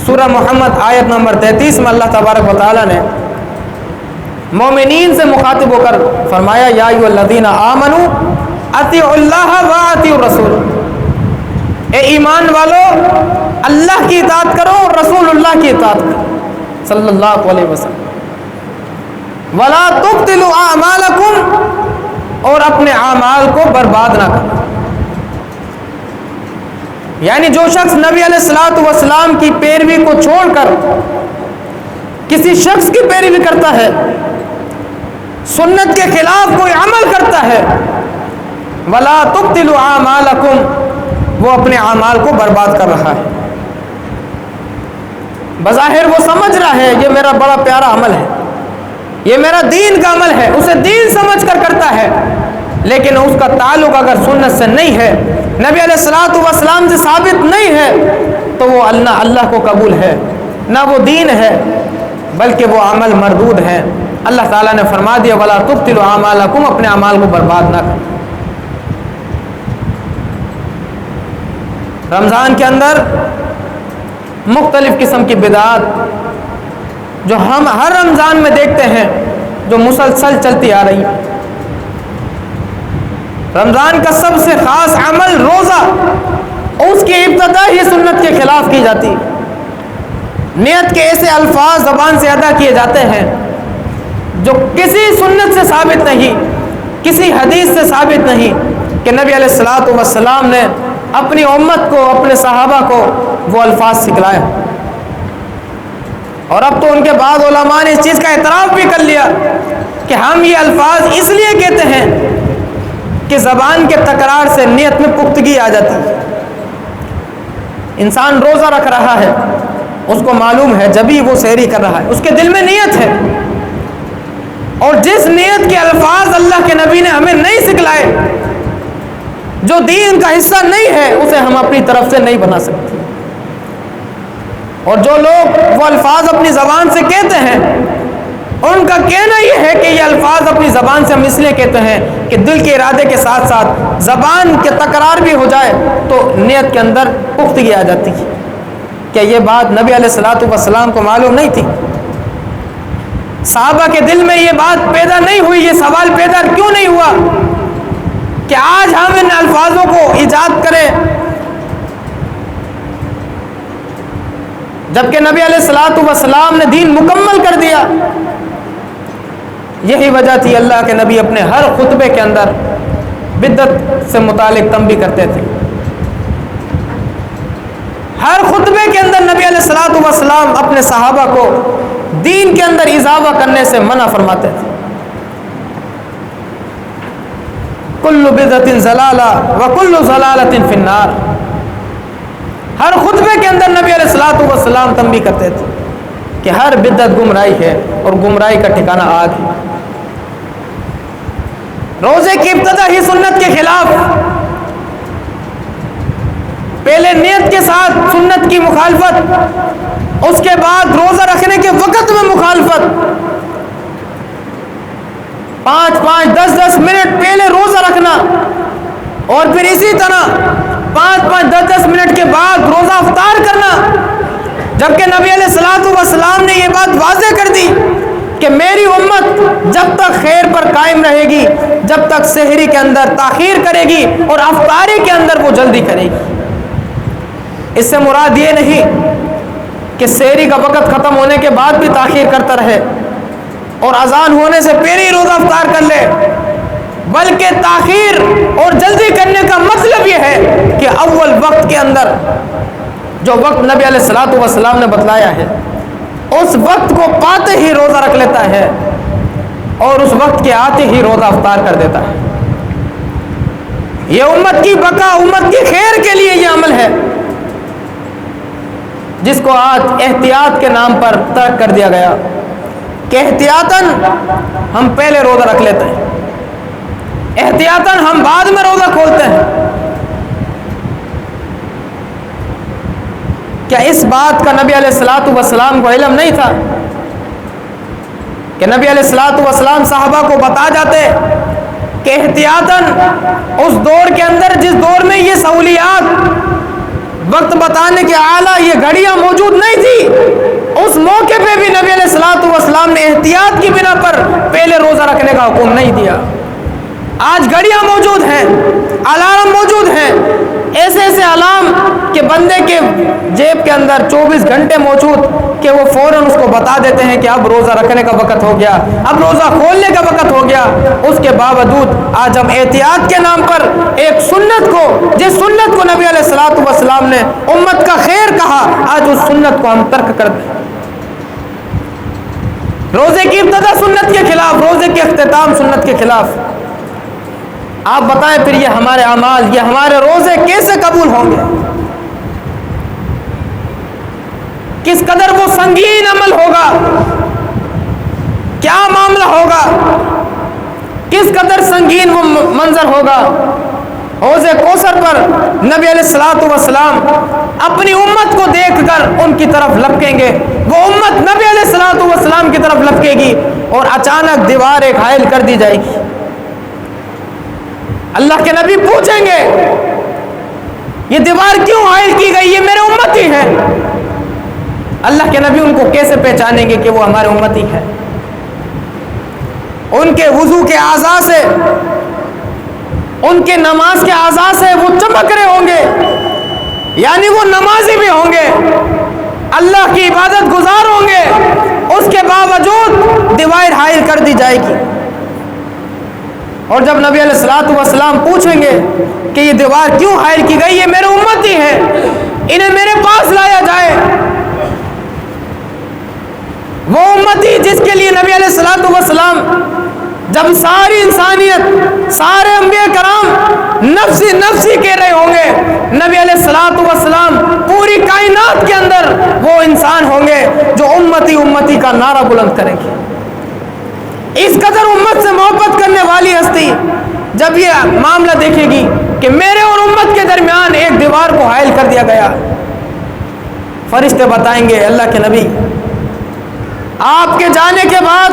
سورہ محمد آیت نمبر 33 میں اللہ تبارک و تعالیٰ نے مومنین سے مخاطب ہو کر فرمایا یا ایھا الذین آمنوا اطیعوا اللہ واطیعوا الرسول، اے ایمان والو اللہ کی اطاعت کرو اور رسول اللہ کی اطاعت کرو صلی اللہ علیہ وسلم، ولا تبطلوا اعمالکم، اور اپنے اعمال کو برباد نہ کرو۔ یعنی جو شخص نبی علیہ الصلوۃ والسلام کی پیروی کو چھوڑ کر کسی شخص کی پیروی کرتا ہے، سنت کے خلاف کوئی عمل کرتا ہے، ولا تبطلوا اعمالکم، وہ اپنے اعمال کو برباد کر رہا ہے۔ بظاہر وہ سمجھ رہا ہے یہ میرا بڑا پیارا عمل ہے، یہ میرا دین کا عمل ہے، اسے دین سمجھ کر کرتا ہے، لیکن اس کا تعلق اگر سنت سے نہیں ہے، نبی علیہ الصلوۃ والسلام سے ثابت نہیں ہے، تو وہ اللہ کو قبول ہے، نہ وہ دین ہے بلکہ وہ عمل مردود ہے۔ اللہ تعالیٰ نے فرما دیا ولا تبطلوا اعمالکم، اپنے اعمال کو برباد نہ کرو۔ رمضان کے اندر مختلف قسم کی بدعات جو ہم ہر رمضان میں دیکھتے ہیں، جو مسلسل چلتی آ رہی ہے۔ رمضان کا سب سے خاص عمل روزہ، اس کی ابتدا ہی سنت کے خلاف کی جاتی، نیت کے ایسے الفاظ زبان سے ادا کیے جاتے ہیں جو کسی سنت سے ثابت نہیں، کسی حدیث سے ثابت نہیں کہ نبی علیہ الصلوۃ والسلام نے اپنی امت کو، اپنے صحابہ کو وہ الفاظ سکھلائے۔ اور اب تو ان کے بعد علماء نے اس چیز کا اعتراف بھی کر لیا کہ ہم یہ الفاظ اس لیے کہتے ہیں کہ زبان کے تکرار سے نیت میں پختگی آ جاتی ہے۔ انسان روزہ رکھ رہا ہے، اس کو معلوم ہے جبھی وہ سحری کر رہا ہے، اس کے دل میں نیت ہے، اور جس نیت کے الفاظ اللہ کے نبی نے ہمیں نہیں سکھلائے، جو دین کا حصہ نہیں ہے، اسے ہم اپنی طرف سے نہیں بنا سکتے۔ اور جو لوگ وہ الفاظ اپنی زبان سے کہتے ہیں، ان کا کہنا یہ ہے کہ یہ الفاظ اپنی زبان سے ہم اس لیے کہتے ہیں کہ دل کے ارادے کے ساتھ ساتھ زبان کے تکرار بھی ہو جائے تو نیت کے اندر پختگی آ جاتی ہے۔ کیا یہ بات نبی علیہ الصلوۃ والسلام کو معلوم نہیں تھی؟ صحابہ کے دل میں یہ بات پیدا نہیں ہوئی، یہ سوال پیدا کیوں نہیں ہوا کہ آج ہم ان الفاظوں کو ایجاد کریں، جبکہ نبی علیہ الصلوۃ والسلام نے دین مکمل کر دیا؟ یہی وجہ تھی اللہ کے نبی اپنے ہر خطبے کے اندر بدعت سے متعلق تنبیہ کرتے تھے۔ ہر خطبے کے اندر نبی علیہ الصلوۃ والسلام اپنے صحابہ کو دین کے اندر اضافہ کرنے سے منع فرماتے تھے۔ کل بدعت ضلالہ وکل ضلالۃ فی النار۔ ہر خطبے کے اندر نبی علیہ الصلوۃ والسلام تنبیہ کرتے تھے کہ ہر بدعت گمراہی ہے اور گمراہی کا ٹھکانہ آگ ہے۔ روزے کی ابتدا ہی سنت کے خلاف، پہلے نیت کے ساتھ سنت کی مخالفت، اس کے بعد روزہ رکھنے کے وقت میں مخالفت، 5-5 10-10 منٹ پہلے روزہ رکھنا، اور پھر اسی طرح 5-5 10-10 منٹ کے بعد روزہ افطار کرنا، جبکہ نبی علیہ الصلوۃ والسلام نے یہ بات واضح کر دی کہ میری امت جب تک خیر پر قائم رہے گی، جب تک سحری کے اندر تاخیر کرے گی اور افطاری کے اندر وہ جلدی کرے گی۔ اس سے مراد یہ نہیں کہ سحری کا وقت ختم ہونے کے بعد بھی تاخیر کرتا رہے اور اذان ہونے سے پہلے ہی روزہ افطار کر لے، بلکہ تاخیر اور جلدی کرنے کا مطلب یہ ہے کہ اول وقت کے اندر جو وقت نبی علیہ الصلوۃ والسلام نے بتلایا ہے، اس وقت کو پاتے ہی روزہ رکھ لیتا ہے اور اس وقت کے آتے ہی روزہ افطار کر دیتا ہے۔ یہ امت کی بقا، امت کی خیر کے لیے یہ عمل ہے جس کو آج احتیاط کے نام پر ترک کر دیا گیا کہ احتیاطاً ہم پہلے روزہ رکھ لیتے ہیں، احتیاطاً ہم بعد میں روزہ کھولتے ہیں۔ کیا اس بات کا نبی علیہ الصلوۃ والسلام کو علم نہیں تھا کہ نبی علیہ الصلوۃ والسلام صحابہ کو بتا جاتے کہ احتیاطاً اس دور کے اندر جس دور میں یہ سہولیات وقت بتانے کے اعلیٰ یہ گھڑیاں موجود نہیں تھی، اس موقع پہ بھی نبی علیہ الصلوۃ والسلام نے احتیاط کی بنا پر پہلے روزہ رکھنے کا حکم نہیں دیا۔ آج گھڑیاں موجود ہیں، الارم موجود ہیں، ایسے ایسے الارم کہ بندے کے جیب کے اندر 24 گھنٹے موجود کہ وہ فوراً اس کو بتا دیتے ہیں کہ اب روزہ رکھنے کا وقت ہو گیا، اب روزہ کھولنے کا وقت ہو گیا۔ اس کے باوجود آج ہم احتیاط کے نام پر ایک سنت کو، جس سنت کو نبی علیہ الصلوۃ والسلام نے امت کا خیر کہا، آج اس سنت کو ہم ترک کر دیں۔ روزے کی ابتدا سنت کے خلاف، روزے کے اختتام سنت کے خلاف۔ آپ بتائیں پھر یہ ہمارے اعمال، یہ ہمارے روزے کیسے قبول ہوں گے؟ کس قدر وہ سنگین عمل ہوگا، کیا معاملہ ہوگا، کس قدر سنگین وہ منظر ہوگا۔ حوض کوثر پر نبی علیہ الصلوۃ والسلام اپنی امت کو دیکھ کر ان کی طرف لپکیں گے، وہ امت نبی علیہ الصلوۃ والسلام کی طرف لپکے گی اور اچانک دیوار ایک حائل کر دی جائے گی۔ اللہ کے نبی پوچھیں گے یہ دیوار کیوں حائل کی گئی، یہ میرے امتی ہے۔ اللہ کے نبی ان کو کیسے پہچانیں گے کہ وہ ہمارے امتی ہے؟ ان کے وضو کے اعضاء سے، ان کے نماز کے اعضاء سے وہ چمک رہے ہوں گے، یعنی وہ نمازی بھی ہوں گے، اللہ کی عبادت گزار ہوں گے، اس کے باوجود دیوار حائل کر دی جائے گی۔ اور جب نبی علیہ الصلوۃ والسلام پوچھیں گے کہ یہ دیوار کیوں حائل کی گئی، یہ میرے امتی ہے، انہیں میرے پاس لایا جائے۔ وہ امتی جس کے لیے نبی علیہ الصلوۃ والسلام جب ساری انسانیت، سارے انبیاء کرام نفسی نفسی کہہ رہے ہوں گے، نبی علیہ الصلوۃ والسلام پوری کائنات کے اندر وہ انسان ہوں گے جو امتی امتی کا نعرہ بلند کریں گے۔ اس قدر امت سے محبت کرنے والی ہستی جب یہ معاملہ دیکھے گی کہ میرے اور امت کے درمیان ایک دیوار کو حائل کر دیا گیا، فرشتے بتائیں گے اللہ کے نبی آپ کے جانے کے بعد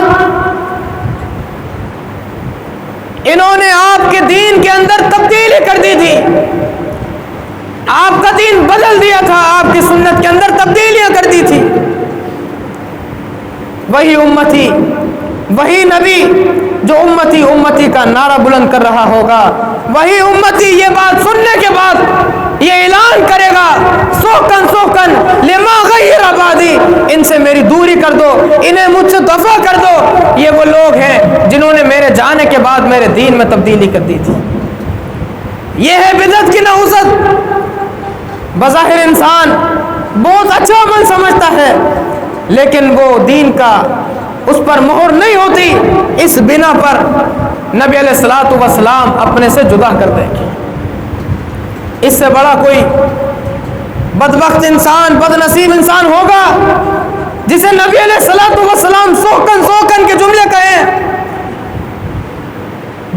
انہوں نے آپ کے دین کے اندر تبدیلی کر دی تھی، آپ کا دین بدل دیا تھا، آپ کی سنت کے اندر تبدیلیاں کر دی تھی۔ وہی امتی، وہی نبی جو امتی امتی کا نعرہ بلند کر رہا ہوگا، وہی امتی یہ بات سننے کے بعد یہ اعلان کرے گا سوکن سوکن لما غیر آبادی، ان سے میری دوری کر دو، انہیں مجھ سے دفع کر دو۔ یہ وہ لوگ ہیں جنہوں نے میرے جانے کے بعد میرے دین میں تبدیلی کر دی تھی۔ یہ ہے بدعت کی نحوست۔ بظاہر انسان بہت اچھا عمل سمجھتا ہے، لیکن وہ دین کا اس پر مہر نہیں ہوتی، اس بنا پر نبی علیہ الصلوۃ والسلام اپنے سے جدا کر دیں گے۔ اس سے بڑا کوئی بدبخت انسان، بد نصیب انسان ہوگا جسے نبی علیہ الصلوۃ والسلام سوکن سوکن کے جملے کہیں۔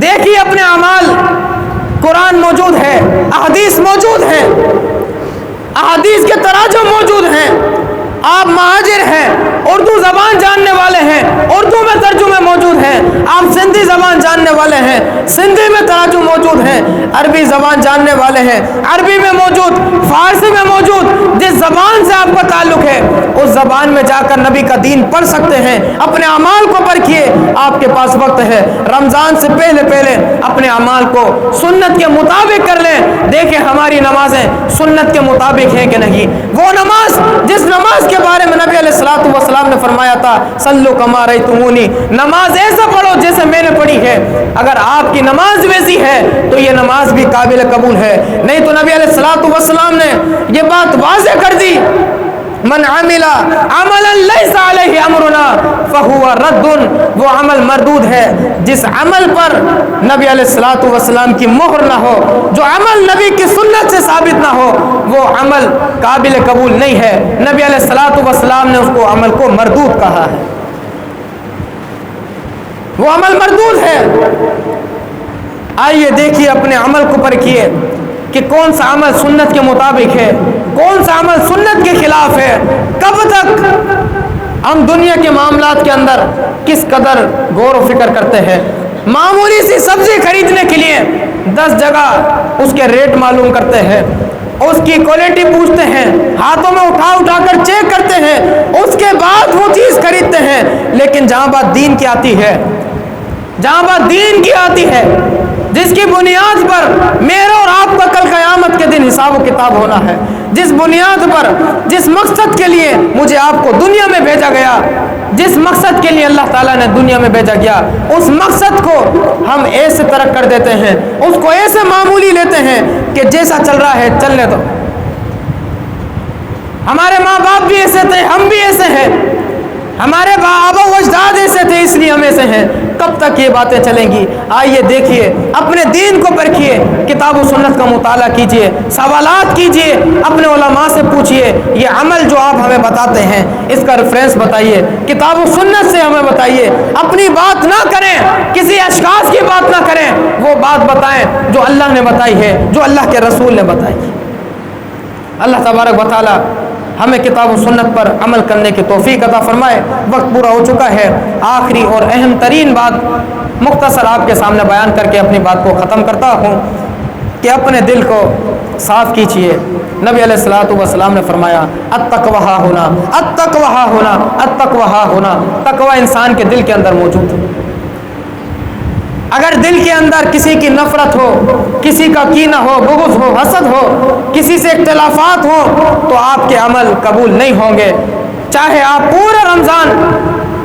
دیکھیے اپنے اعمال، قرآن موجود ہے، احادیث موجود ہیں، احادیث کے تراجم موجود ہیں۔ آپ مہاجر ہیں، اردو زبان جاننے والے ہیں، اردو میں ترجمے موجود ہیں۔ آپ سندھی زبان جاننے والے ہیں، سندھی میں تراجم موجود ہیں۔ عربی زبان جاننے والے ہیں، عربی میں موجود، فارسی میں موجود۔ جس زبان سے آپ کا تعلق ہے اس زبان میں جا کر نبی کا دین پڑھ سکتے ہیں۔ اپنے اعمال کو پرکھیے، آپ کے پاس وقت ہے، رمضان سے پہلے پہلے اپنے اعمال کو سنت کے مطابق کر لیں۔ دیکھیں ہماری نمازیں سنت کے مطابق ہیں کہ نہیں۔ وہ نماز جس نماز کے بارے میں نبی علیہ الصلوۃ والسلام نے فرمایا تھا صلو کما رأیتمونی، نماز ایسا پڑھو جیسے میں نے پڑھی ہے۔ اگر آپ کی نماز ویسی ہے تو یہ نماز بھی قابل قبول ہے، نہیں تو نبی علیہ الصلوۃ والسلام نے یہ بات واضح کر دی، من عمل عملا لیس علیہ امرنا فہو رد، وہ عمل مردود ہے جس عمل پر نبی علیہ الصلوۃ والسلام کی مہر نہ ہو، جو عمل نبی کی سنت سے ثابت نہ ہو، وہ عمل قابل قبول نہیں ہے۔ نبی علیہ الصلوۃ والسلام نے اس کو عمل کو مردود کہا ہے، وہ عمل مردود ہے۔ آئیے دیکھیے اپنے عمل کو پرکھیے کہ کون سا عمل سنت کے مطابق ہے، کون سا عمل سنت کے خلاف ہے۔ کب تک ہم دنیا کے معاملات کے اندر کس قدر غور و فکر کرتے ہیں۔ معمولی سی سبزی خریدنے کے لیے 10 جگہ اس کے ریٹ معلوم کرتے ہیں، اس کی کوالٹی پوچھتے ہیں، ہاتھوں میں اٹھا اٹھا کر چیک کرتے ہیں، اس کے بعد وہ چیز خریدتے ہیں۔ لیکن جہاں بات دین کی آتی ہے، جہاں بات دین کی آتی ہے، جس کی بنیاد پر میرا اور آپ کا کل قیامت کے دن حساب و کتاب ہونا ہے، جس بنیاد پر، جس مقصد کے لیے مجھے آپ کو دنیا میں بھیجا گیا، جس مقصد کے لیے اللہ تعالیٰ نے دنیا میں بھیجا گیا، اس مقصد کو ہم ایسے ترک کر دیتے ہیں، اس کو ایسے معمولی لیتے ہیں کہ جیسا چل رہا ہے چلنے دو۔ ہمارے ماں باپ بھی ایسے تھے، ہم بھی ایسے ہیں، ہمارے آبا و اجداد ایسے تھے، اس لیے ہم ایسے ہیں۔ کب تک یہ باتیں چلیں گی؟ آئیے دیکھیے، اپنے دین کو پرکھیے، کتاب و سنت کا مطالعہ کیجئے، سوالات کیجئے، اپنے علماء سے پوچھئے، یہ عمل جو آپ ہمیں بتاتے ہیں اس کا ریفرنس بتائیے، کتاب و سنت سے ہمیں بتائیے۔ اپنی بات نہ کریں، کسی اشخاص کی بات نہ کریں، وہ بات بتائیں جو اللہ نے بتائی ہے، جو اللہ کے رسول نے بتائی ہے۔ اللہ تبارک و تعالی ہمیں کتاب و سنت پر عمل کرنے کی توفیق عطا فرمائے۔ وقت پورا ہو چکا ہے، آخری اور اہم ترین بات مختصر آپ کے سامنے بیان کر کے اپنی بات کو ختم کرتا ہوں کہ اپنے دل کو صاف کیجیے۔ نبی علیہ الصلوۃ والسلام نے فرمایا التقویٰ ہا ہونا، التقویٰ ہا ہونا، التقویٰ ہا ہونا۔ تقویٰ انسان کے دل کے اندر موجود ہے۔ اگر دل کے اندر کسی کی نفرت ہو، کسی کا کینہ ہو، بغض ہو، حسد ہو، کسی سے اختلافات ہو، تو آپ کے عمل قبول نہیں ہوں گے۔ چاہے آپ پورا رمضان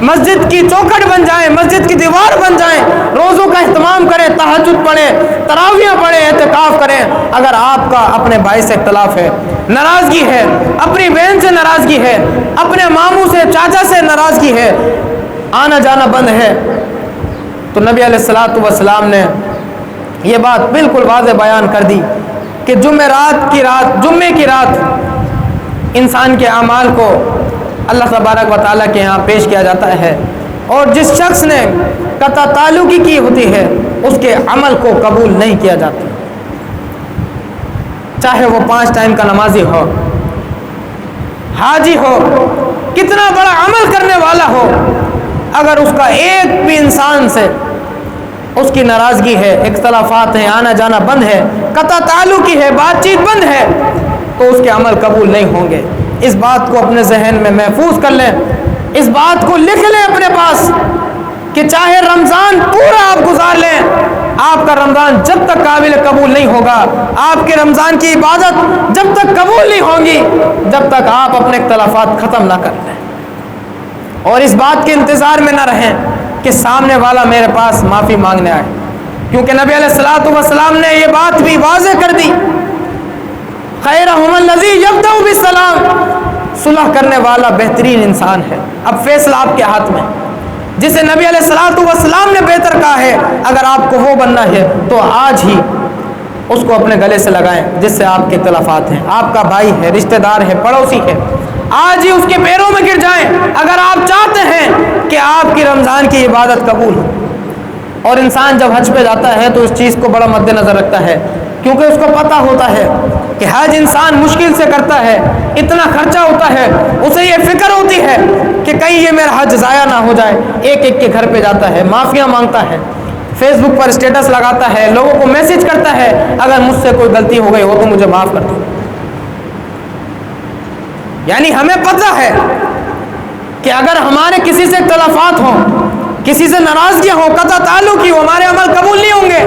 مسجد کی چوکھٹ بن جائیں، مسجد کی دیوار بن جائیں، روزوں کا اہتمام کریں، تہجد پڑھیں، تراویح پڑھیں، اعتکاف کریں، اگر آپ کا اپنے بھائی سے اختلاف ہے، ناراضگی ہے، اپنی بہن سے ناراضگی ہے، اپنے ماموں سے، چاچا سے ناراضگی ہے، آنا جانا بند ہے، تو نبی علیہ الصلوۃ والسلام نے یہ بات بالکل واضح بیان کر دی کہ جمعے کی رات انسان کے اعمال کو اللہ تبارک و تعالیٰ کے ہاں پیش کیا جاتا ہے، اور جس شخص نے قطع تعلقی کی ہوتی ہے اس کے عمل کو قبول نہیں کیا جاتا، چاہے وہ 5 ٹائم کا نمازی ہو، حاجی ہو، کتنا بڑا عمل کرنے والا ہو، اگر اس کا ایک بھی انسان سے اس کی ناراضگی ہے، اختلافات ہیں، آنا جانا بند ہے، قطع تعلقی ہے، بات چیت بند ہے، تو اس کے عمل قبول نہیں ہوں گے۔ اس بات کو اپنے ذہن میں محفوظ کر لیں، اس بات کو لکھ لیں اپنے پاس کہ چاہے رمضان پورا آپ گزار لیں، آپ کا رمضان جب تک قابل قبول نہیں ہوگا، آپ کے رمضان کی عبادت جب تک قبول نہیں ہوگی جب تک آپ اپنے اختلافات ختم نہ کر لیں، اور اس بات کے انتظار میں نہ رہیں کہ سامنے والا میرے پاس معافی مانگنے آئے، کیونکہ نبی علیہ الصلوۃ والسلام نے یہ بات بھی واضح کر دی، خیرہم الذی یبدأ بالسلام، صلح کرنے والا بہترین انسان ہے۔ اب فیصلہ آپ کے ہاتھ میں، جسے نبی علیہ الصلوۃ والسلام نے بہتر کہا ہے، اگر آپ کو وہ بننا ہے تو آج ہی اس کو اپنے گلے سے لگائیں جس سے آپ کے اختلافات ہیں، آپ کا بھائی ہے، رشتہ دار ہے، پڑوسی ہے، آج ہی اس کے پیروں میں گر جائیں اگر آپ چاہتے ہیں کہ آپ کی رمضان کی عبادت قبول ہو۔ اور انسان جب حج پہ جاتا ہے تو اس چیز کو بڑا مد نظر رکھتا ہے، کیونکہ اس کو پتہ ہوتا ہے کہ حج انسان مشکل سے کرتا ہے، اتنا خرچہ ہوتا ہے، اسے یہ فکر ہوتی ہے کہ کہیں یہ میرا حج ضائع نہ ہو جائے، ایک ایک کے گھر پہ جاتا ہے، معافیاں مانگتا ہے، فیس بک پر اسٹیٹس لگاتا ہے، لوگوں کو میسج کرتا ہے اگر مجھ سے کوئی غلطی ہو گئی ہو تو مجھے معاف کر دو۔ یعنی ہمیں پتہ ہے کہ اگر ہمارے کسی سے اختلافات ہوں، کسی سے ناراضگیاں ہوں، قطع تعلق ہو، ہمارے عمل قبول نہیں ہوں گے،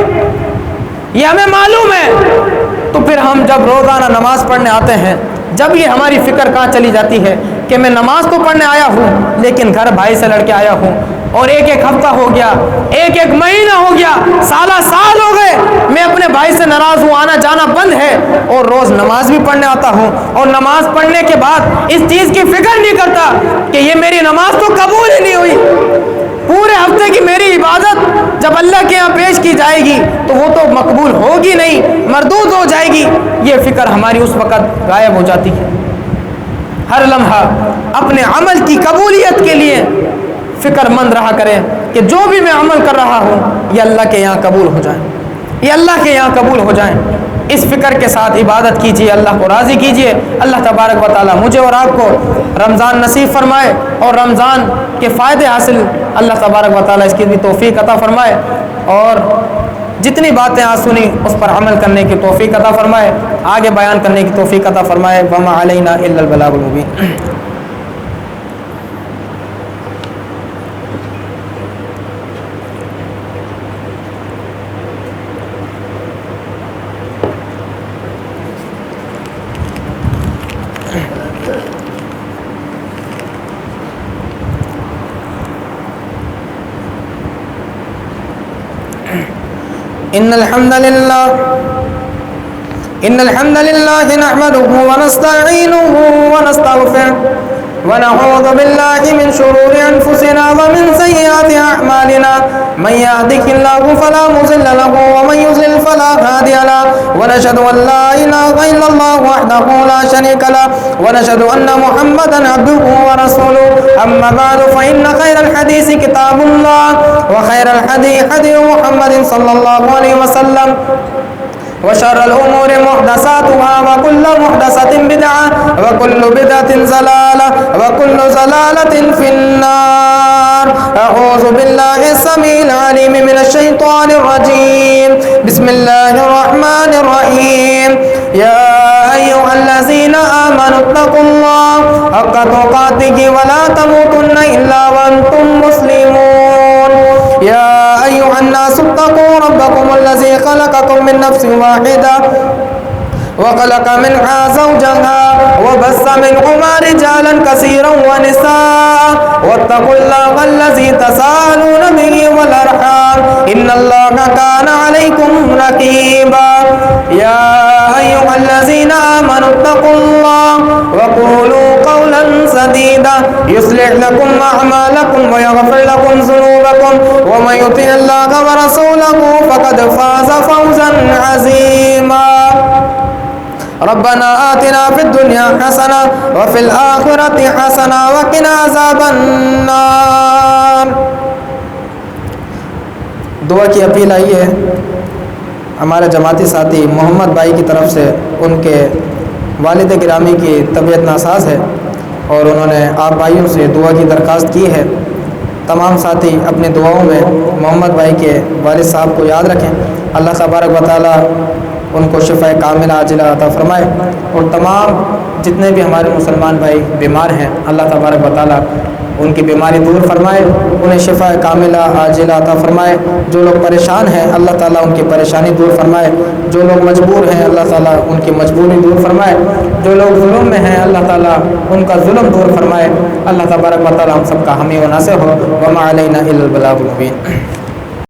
یہ ہمیں معلوم ہے، تو پھر ہم جب روزانہ نماز پڑھنے آتے ہیں، جب یہ ہماری فکر کہاں چلی جاتی ہے کہ میں نماز تو پڑھنے آیا ہوں لیکن گھر بھائی سے لڑ کے آیا ہوں، اور ایک ایک ہفتہ ہو گیا، ایک ایک مہینہ ہو گیا، سالہ سال ہو گئے، میں اپنے بھائی سے ناراض ہوں، آنا جانا بند ہے، اور روز نماز بھی پڑھنے آتا ہوں، اور نماز پڑھنے کے بعد اس چیز کی فکر نہیں کرتا کہ یہ میری نماز تو قبول ہی نہیں ہوئی، پورے ہفتے کی میری عبادت جب اللہ کے یہاں پیش کی جائے گی تو وہ تو مقبول ہوگی نہیں، مردود ہو جائے گی، یہ فکر ہماری اس وقت غائب ہو جاتی ہے۔ ہر لمحہ اپنے عمل کی قبولیت کے لیے فکر مند رہا کریں کہ جو بھی میں عمل کر رہا ہوں یہ اللہ کے یہاں قبول ہو جائیں، یہ اللہ کے یہاں قبول ہو جائیں۔ اس فکر کے ساتھ عبادت کیجیے، اللہ کو راضی کیجیے۔ اللہ تبارک و تعالیٰ مجھے اور آپ کو رمضان نصیب فرمائے، اور رمضان کے فائدے حاصل اللہ تبارک و تعالیٰ اس کی بھی توفیق عطا فرمائے، اور جتنی باتیں آج سنی اس پر عمل کرنے کی توفیق عطا فرمائے، آگے بیان کرنے کی توفیق عطا فرمائے۔ وما علینا الا البلاغ المبین۔ إن الحمد لله نحمده ونستعينه ونستغفره ونعوذ بالله من شرور أنفسنا ومن سيئات أعمالنا، من يهده الله فلا مضل له ومن يضلل فلا هادي له، ونشهد أن لا إله إلا الله وحده لا شريك له، ونشهد أن محمدا عبده ورسوله، أما بعد فإن خير الحديث كتاب الله، وخير الهدي هدي محمد صلى الله عليه وسلم، وشر الأمور محدثاتها وكل محدثة بدعة وكل بدعة ضلالة وكل ضلالة في النار۔ أعوذ بالله السميع العليم من الشيطان الرجيم، بسم الله الرحمن الرحيم، يا أيها الذين آمنوا اتقوا الله حق تقاته ولا تموتن إلا وأنتم مسلمون، يا أيها الناس اتقوا ربكم الذي خلقكم من نفس واحدة وخلق منها زوجها وبث منهما رجالا كثيرا ونساء، واتقوا الله الذي تساءلون به والأرحام، إن الله كان عليكم رقيبا، يا أيها الذين آمنوا اتقوا الله وقولوا قولا سديدا يصلح لكم أعمالكم ويغفر لكم ذنوبكم، يضركم ومن يطع الله ورسوله فقد فاز فوزا عظيما ربنا آتنا في الدنيا حسنة وفي الآخرة حسنة وقنا عذاب النار. دعا کی اپیل آئی ہے ہمارے جماعتی ساتھی محمد بھائی کی طرف سے. ان کے والد گرامی کی طبیعت ناساز ہے اور انہوں نے آپ بھائیوں سے دعا کی درخواست کی ہے. تمام ساتھی اپنے دعاؤں میں محمد بھائی کے والد صاحب کو یاد رکھیں. اللہ تبارک و تعالیٰ ان کو شفاء کاملہ عاجلہ عطا فرمائے. اور تمام جتنے بھی ہمارے مسلمان بھائی بیمار ہیں اللہ تبارک و تعالیٰ ان کی بیماری دور فرمائے, انہیں شفاء کاملہ عاجلہ عطا فرمائے. جو لوگ پریشان ہیں اللہ تعالیٰ ان کی پریشانی دور فرمائے. جو لوگ مجبور ہیں اللہ تعالیٰ ان کی مجبوری دور فرمائے. جو لوگ ظلم میں ہیں اللہ تعالیٰ ان کا ظلم دور فرمائے. اللہ تبارک و تعالیٰ ہم سب کا حامی و ناصر ہو. وما علینا الا البلاغ المبین.